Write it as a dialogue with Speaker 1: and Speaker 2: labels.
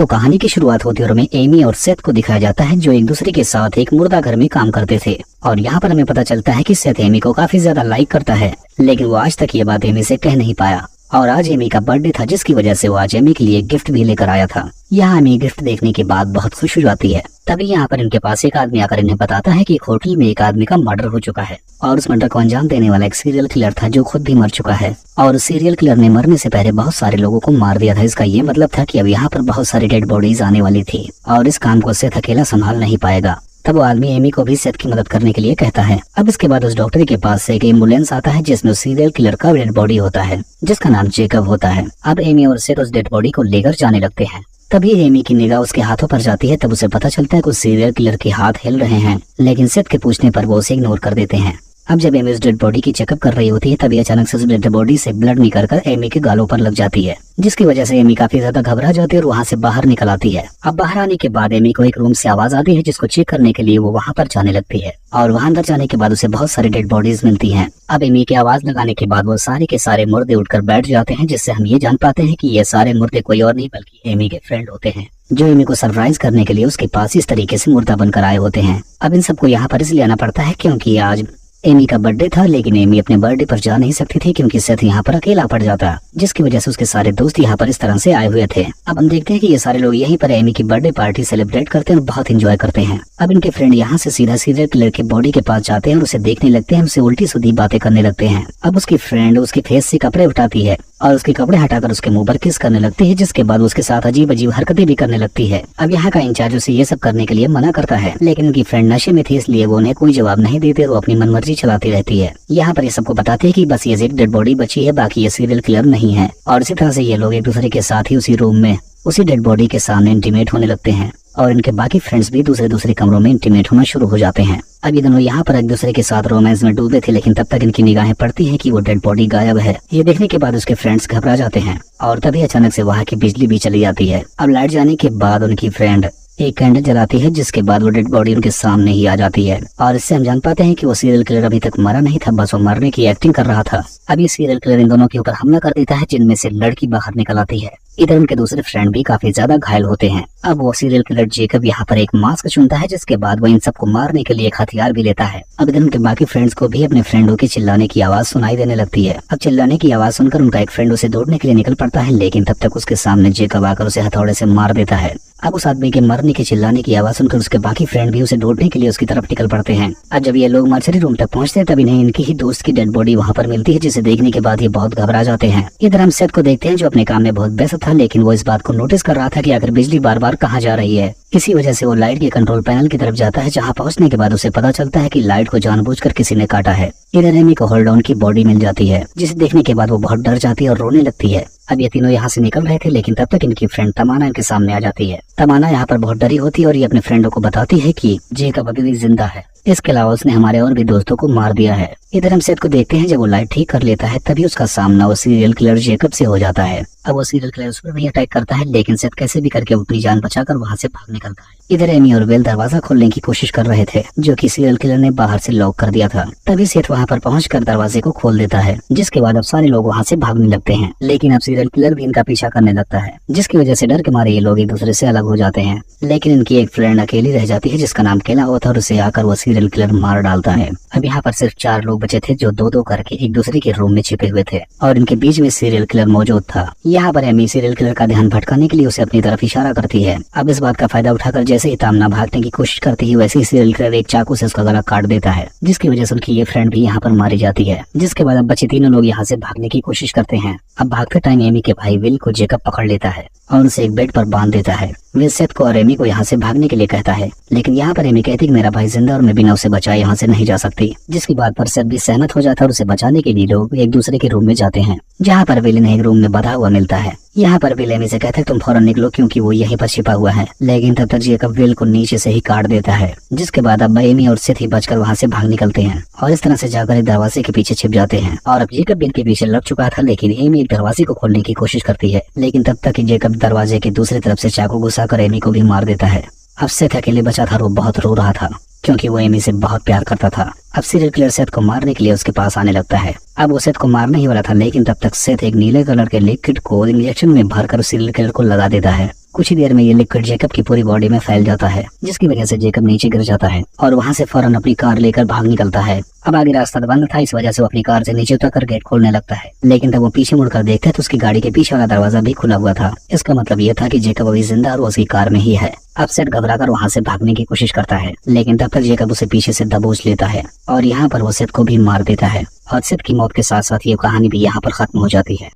Speaker 1: तो कहानी की शुरुआत होती है और हमें एमी और सेथ को दिखाया जाता है जो एक दूसरे के साथ एक मुर्दा घर में काम करते थे। और यहाँ पर हमें पता चलता है कि सेथ एमी को काफी ज्यादा लाइक करता है, लेकिन वो आज तक ये बात एमी से कह नहीं पाया। और आज एमी का बर्थडे था, जिसकी वजह से वो आज एमी के लिए गिफ्ट भी लेकर आया था। यहाँ एमी गिफ्ट देखने के बाद बहुत खुश हो जाती है। तभी यहाँ पर इनके पास एक आदमी आकर इन्हें बताता है कि एक होटल में एक आदमी का मर्डर हो चुका है और उस मर्डर को अंजाम देने वाला एक सीरियल किलर था जो खुद भी मर चुका है। और उस सीरियल किलर ने मरने से पहले बहुत सारे लोगों को मार दिया था। इसका ये मतलब था कि अब यहाँ पर बहुत सारी डेड बॉडीज आने वाली थी और इस काम को सेथ अकेला संभाल नहीं पाएगा। तब वो आदमी एमी को भी सेथ की मदद करने के लिए कहता है। अब इसके बाद उस डॉक्टर के पास से एक एम्बुलेंस आता है जिसमें सीरियल किलर का डेड बॉडी होता है जिसका नाम जेकब होता है। अब एमी और सेथ उस डेड बॉडी को लेकर जाने लगते हैं। तभी एमी की निगाह उसके हाथों पर जाती है। तब उसे पता चलता है कि सीरियल किलर के हाथ हिल रहे हैं, लेकिन सेथ के पूछने पर वो उसे इग्नोर कर देते हैं। अब जब एमी उस डेड बॉडी की चेकअप कर रही होती है तभी अचानक से उस डेड बॉडी से ब्लड निकलकर एमी के गालों पर लग जाती है, जिसकी वजह से एमी काफी ज्यादा घबरा जाती है और वहाँ से बाहर निकल आती है। अब बाहर आने के बाद एमी को एक रूम से आवाज आती है जिसको चेक करने के लिए वो वहाँ पर जाने लगती है। और वहाँ अंदर जाने के बाद उसे बहुत सारी डेड बॉडीज मिलती हैं। अब एमी की आवाज लगाने के बाद वो सारे के सारे मुर्दे उठकर बैठ जाते हैं, जिससे हम ये जान पाते हैं कि ये सारे मुर्दे कोई और नहीं बल्कि एमी के फ्रेंड होते हैं जो एमी को सरप्राइज करने के लिए उसके पास इस तरीके से मुर्दा बनकर आए होते हैं। अब इन सबको यहाँ पर इसलिए आना पड़ता है क्योंकि आज एमी का बर्थडे था, लेकिन एमी अपने बर्थडे पर जा नहीं सकती थी क्योंकि सेथ यहाँ पर अकेला पड़ जाता, जिसकी वजह से उसके सारे दोस्त यहाँ पर इस तरह से आए हुए थे। अब हम देखते हैं कि ये सारे लोग यहीं पर एमी की बर्थडे पार्टी सेलिब्रेट करते हैं और बहुत एंजॉय करते हैं। अब इनके फ्रेंड यहाँ से सीधा सीरियल किलर के बॉडी के पास जाते हैं और उसे देखने लगते हैं, उसे उल्टी सीधी बातें करने लगते हैं। अब उसकी फ्रेंड उसके फेस से कपड़े उठाती है और उसके कपड़े हटाकर उसके मुंह पर किस करने लगती है, जिसके बाद उसके साथ अजीब अजीब हरकतें भी करने लगती है। अब यहाँ का इंचार्ज उसे ये सब करने के लिए मना करता है, लेकिन उनकी फ्रेंड नशे में थी इसलिए वो उन्हें कोई जवाब नहीं देते और वो अपनी मनमर्जी चलाती रहती है। यहाँ पर ये सबको बताते हैं कि बस ये एक डेड बॉडी बची है, बाकी ये सीरियल किलर नहीं है। और इसी तरह से ये लोग एक दूसरे के साथ ही उसी रूम में उसी डेड बॉडी के सामने इंटीमेट होने लगते हैं और इनके बाकी फ्रेंड्स भी दूसरे कमरों में इंटीमेट होना शुरू हो जाते हैं। अब ये दोनों यहाँ पर एक दूसरे के साथ रोमांस में डूबे थे, लेकिन तब तक इनकी निगाहें पड़ती हैं कि वो डेड बॉडी गायब है। ये देखने के बाद उसके फ्रेंड्स घबरा जाते हैं और तभी अचानक से वहाँ की बिजली भी चली जाती है। अब लाइट जाने के बाद उनकी फ्रेंड एक कैंडल जलाती है, जिसके बाद वो डेड बॉडी उनके सामने ही आ जाती है और इससे हम जान पाते हैं कि वो सीरियल किलर अभी तक मरा नहीं था, बस वो मरने की एक्टिंग कर रहा था। अब ये सीरियल किलर इन दोनों के ऊपर हमला कर देता है, जिनमें से लड़की बाहर निकल आती है। इधर उनके दूसरे फ्रेंड भी काफी ज्यादा घायल होते हैं। अब वो सीरियल किलर जेकब यहाँ पर एक मास्क चुनता है, जिसके बाद वो इन सबको मारने के लिए एक हथियार भी लेता है। अब इधर उनके बाकी फ्रेंड्स को भी अपने फ्रेंडों की चिल्लाने की आवाज सुनाई देने लगती है। अब चिल्लाने की आवाज सुनकर उनका एक फ्रेंड उसे दौड़ने के लिए निकल पड़ता है, लेकिन तब तक उसके सामने जेकब आकर उसे हथौड़े से मार देता है। अब उस आदमी के मरने की चिल्लाने की आवाज सुनकर उसके बाकी फ्रेंड भी उसे ढूंढने के लिए उसकी तरफ निकल पड़ते हैं। अब जब ये लोग मर्चरी रूम तक पहुंचते हैं तब इन्हें इनकी ही दोस्त की डेड बॉडी वहां पर मिलती है, जिसे देखने के बाद ये बहुत घबरा जाते हैं। इधर हम सेथ को देखते हैं जो अपने काम में बहुत व्यस्त था, लेकिन वो इस बात को नोटिस कर रहा था कि अगर बिजली बार बार कहाँ जा रही है। इसी वजह से वो लाइट के कंट्रोल पैनल की तरफ जाता है, जहाँ पहुंचने के बाद उसे पता चलता है कि लाइट को जानबूझकर किसी ने काटा है। इधर एमी को होल्ड ऑन की बॉडी मिल जाती है, जिसे देखने के बाद वो बहुत डर जाती है और रोने लगती है। अब ये तीनों यहाँ से निकल रहे थे, लेकिन तब तक इनकी फ्रेंड तमाना इनके सामने आ जाती है। तमाना यहाँ पर बहुत डरी होती है और ये अपने फ्रेंडों को बताती है कि जेकब अभी भी जिंदा है, इसके अलावा उसने हमारे और भी दोस्तों को मार दिया है। इधर हम सेथ को देखते हैं जब वो लाइट ठीक कर लेता है तभी उसका सामना वो सीरियल किलर जेकब से हो जाता है। अब वो सीरियल किलर उस पर भी अटैक करता है, लेकिन सेथ कैसे भी करके अपनी जान बचाकर वहाँ से भाग निकलता है। इधर एमी और वेल दरवाजा खोलने की कोशिश कर रहे थे, जो कि सीरियल किलर ने बाहर से लॉक कर दिया था। तभी सेथ वहाँ पर पहुंचकर दरवाजे को खोल देता है, जिसके बाद अब सारे लोग वहाँ से भागने लगते हैं, लेकिन अब सीरियल किलर भी इनका पीछा करने लगता है, जिसकी वजह से डर के मारे ये लोग एक दूसरे से अलग हो जाते हैं। लेकिन इनकी एक फ्रेंड अकेली रह जाती है जिसका नाम केला होता है और उसे आकर वो सीरियल किलर मार डालता है। अब यहाँ पर सिर्फ 4 लोग बचे थे जो दो करके एक दूसरे के रूम में छिपे हुए थे और इनके बीच में सीरियल किलर मौजूद था। यहाँ पर एमी सीरियल किलर का ध्यान भटकाने के लिए उसे अपनी तरफ इशारा करती है। अब इस बात का फायदा उठाकर जैसे ही तामना भागने की कोशिश करती है, वैसे ही सीरियल किलर एक चाकू से उसका गला काट देता है, जिसकी वजह से उनकी ये फ्रेंड भी यहाँ पर मारी जाती है। जिसके बाद अब बचे तीनों लोग यहाँ से भागने की कोशिश करते हैं। अब भागते टाइम एमी के भाई विल को जेकब पकड़ लेता है और उसे एक बेड पर बांध देता है। विल सेथ को और एमी को यहाँ से भागने के लिए कहता है, लेकिन यहाँ पर एमी कहती कि मेरा भाई जिंदा और मैं बिना उसे बचाए यहाँ से नहीं जा सकती, जिसकी बात पर सेथ भी सहमत हो जाता है और उसे बचाने के लिए लोग एक दूसरे के रूम में जाते हैं, जहाँ पर विल इन्हें एक रूम में बंधा हुआ मिलता है। यहाँ पर विल एमी से कहता है तुम फौरन निकलो क्योंकि वो यहीं पर छिपा हुआ है, लेकिन तब तक जेकब विल को नीचे से ही काट देता है, जिसके बाद अब एमी और सेथ ही बचकर वहाँ से भाग निकलते हैं और इस तरह से जाकर एक दरवाजे के पीछे छिप जाते हैं। और अब जेकब भी इनके पीछे लग चुका था, लेकिन एमी एक दरवाजे को खोलने की कोशिश करती है, लेकिन तब तक जेकब दरवाजे की दूसरी तरफ से चाकू घुसाकर एमी को भी मार देता है। अब सेथ अकेले बचा था और वो बहुत रो रहा था क्योंकि वो एमी से बहुत प्यार करता था। अब सीरियल किलर सेथ को मारने के लिए उसके पास आने लगता है। अब वो सेथ को मारने ही वाला था, लेकिन तब तक सेथ एक नीले कलर के लिक्विड को इंजेक्शन में भरकर सीरियल किलर को लगा देता है कुछ ही देर में ये लिक्विड जेकब की पूरी बॉडी में फैल जाता है, जिसकी वजह से जेकब नीचे गिर जाता है और वहाँ से फौरन अपनी कार लेकर भाग निकलता है। अब आगे रास्ता बंद था, इस वजह से वो अपनी कार से नीचे उतरकर गेट खोलने लगता है, लेकिन जब वो पीछे मुड़कर देखता है तो उसकी गाड़ी के पीछे वाला दरवाजा भी खुला हुआ था। इसका मतलब ये था कि जेकब अभी जिंदा और वो उसकी कार में ही है। अब सेथ घबराकर वहाँ से भागने की कोशिश करता है, लेकिन तब तक जेकब उसे पीछे से दबोच लेता है और यहाँ पर वो सेथ को भी मार देता है। और सेथ की मौत के साथ साथ ये कहानी भी यहाँ पर खत्म हो जाती है।